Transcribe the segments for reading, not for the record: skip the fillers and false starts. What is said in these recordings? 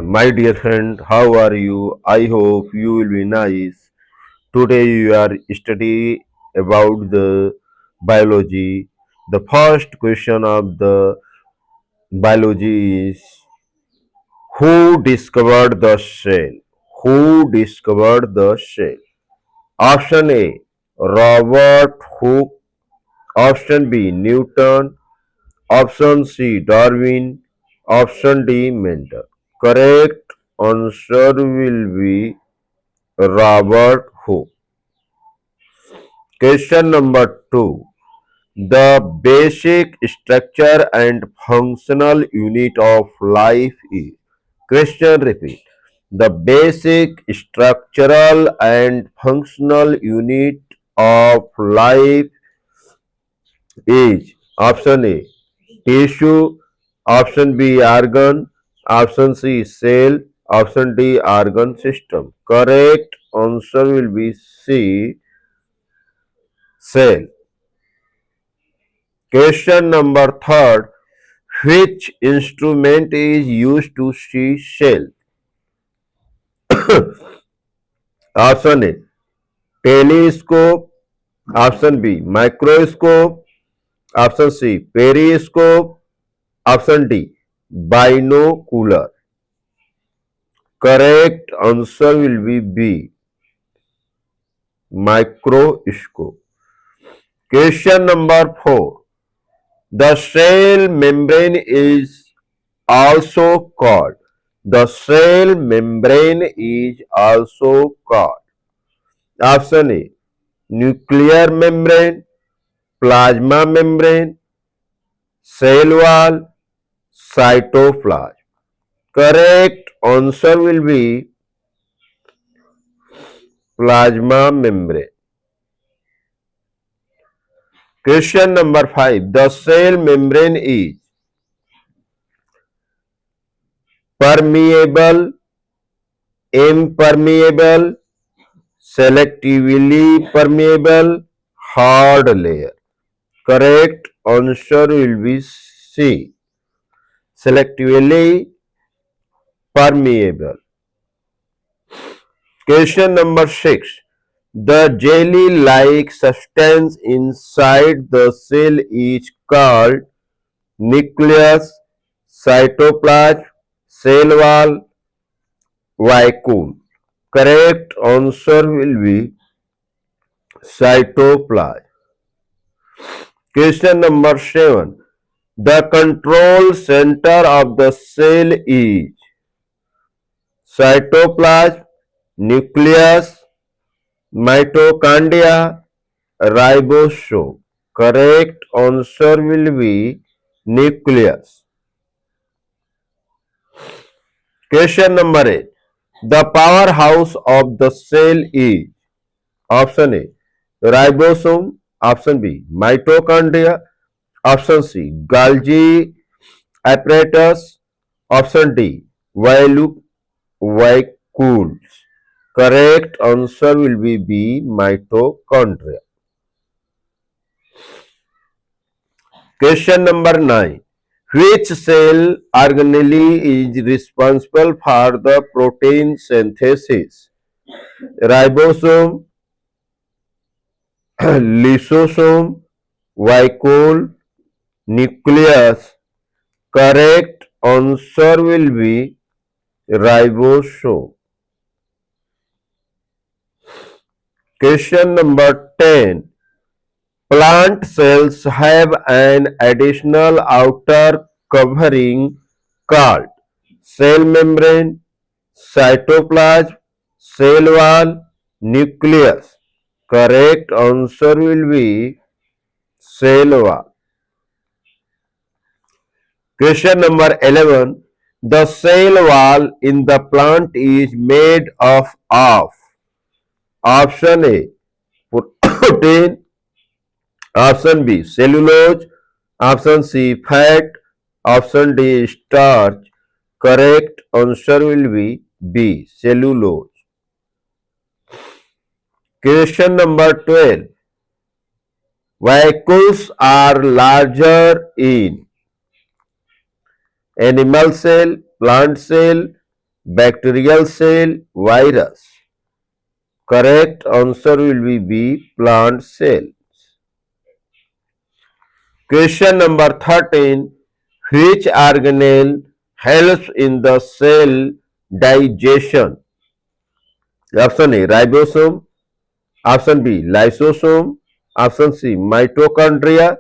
My dear friend, how are you? I hope you will be nice. Today you are study about the biology. The first question of the biology is who discovered the cell? Who discovered the cell? Option A, Robert Hooke. Option B, Newton. Option C, Darwin. Option D, Mendel. Correct answer will be Robert Hooke. Question number 2. The basic structure and functional unit of life is. Question repeat. The basic structural and functional unit of life is. Option A, tissue. Option B, organ. Option C, cell. Option D, organ system. Correct answer will be C, cell. Question number 3. Which instrument is used to see cell? Option A, telescope. Option B, microscope. Option C, periscope. Option D, binocular. Correct answer will be B, microscope. Question number 4. The cell membrane is also called. The cell membrane is also called. Option A, nuclear membrane, plasma membrane, cell wall, cytoplasm. Correct answer will be plasma membrane. Question number 5. The cell membrane is permeable, impermeable, selectively permeable, hard layer. Correct answer will be C, selectively permeable. Question number 6. The jelly-like substance inside the cell is called nucleus, cytoplasm, cell wall, vacuole. Correct answer will be cytoplasm. Question number 7. The control center of the cell is cytoplasm, nucleus, mitochondria, ribosome. Correct answer will be nucleus. Question number 8. The powerhouse of the cell is. Option A, ribosome. Option B, mitochondria. Option C, Golgi apparatus. Option D, vacuoles. Correct answer will be B, mitochondria. Question number 9. Which cell organelle is responsible for the protein synthesis? Ribosome, lysosome, vacuole, nucleus. Correct answer will be ribosome. Question number 10. Plant cells have an additional outer covering called cell membrane, cytoplasm, cell wall, nucleus. Correct answer will be cell wall. Question number 11. The cell wall in the plant is made of. Option A, protein. Option B, cellulose. Option C, fat. Option D, starch. Correct answer will be B, cellulose. Question number 12. Vacuoles are larger in animal cell, plant cell, bacterial cell, virus. Correct answer will be B, plant cell. Question number 13. Which organelle helps in the cell digestion? Option A, ribosome. Option B, lysosome. Option C, mitochondria.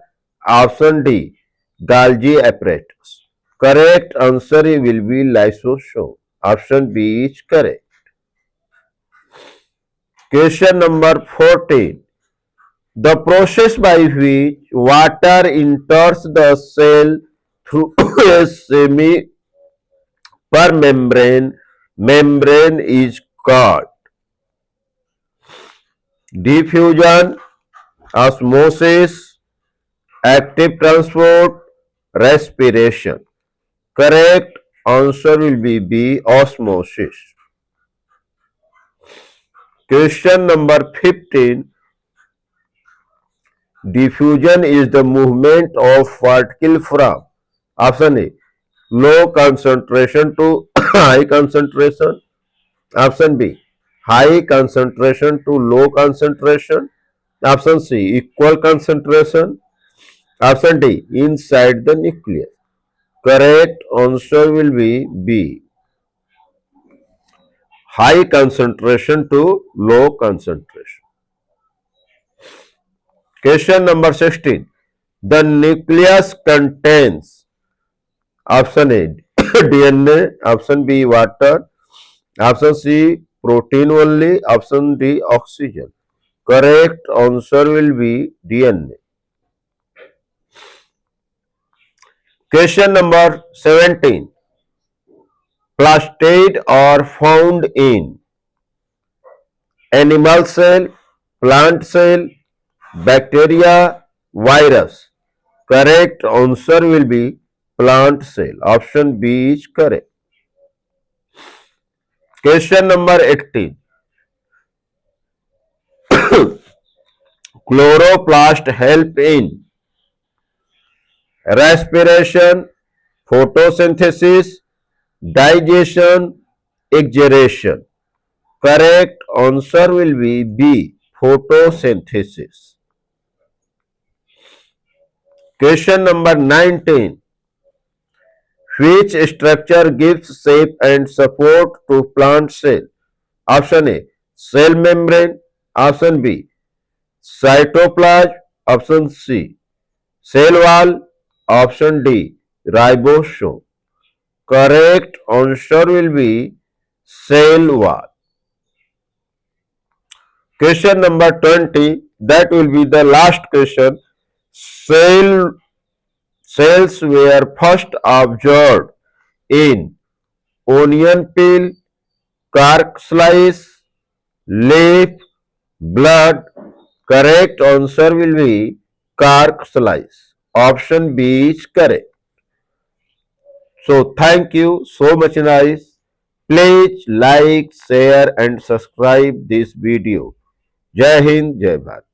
Option D, Golgi apparatus. Correct answer will be lysosome. Option B is correct. Question number 14. The process by which water enters the cell through a semi-permembrane membrane is called diffusion, osmosis, active transport, respiration. Correct answer will be B, osmosis. Question number 15. Diffusion is the movement of particle from option A, low concentration to high concentration. Option B, high concentration to low concentration. Option C, equal concentration. Option D, inside the nucleus. Correct answer will be B, high concentration to low concentration. Question number 16. The nucleus contains option A DNA, option B water, option C protein only, option D oxygen. Correct answer will be DNA. Question number 17. Plastid are found in animal cell, plant cell, bacteria, virus. Correct answer will be plant cell. Option B is correct. Question number 18. Chloroplast help in respiration, photosynthesis, digestion, exudation. Correct answer will be B, photosynthesis. Question number 19. Which structure gives shape and support to plant cell? Option A, cell membrane. Option B, cytoplasm. Option C, cell wall. Option D, ribosome. Correct answer will be cell wall. Question number 20, that will be the last question. Cells were first observed in onion peel, cork slice, leaf, blood. Correct answer will be cork slice. Option B is correct. So thank you so much guys. Please like, share and subscribe this video. Jai Hind, Jai Bharat.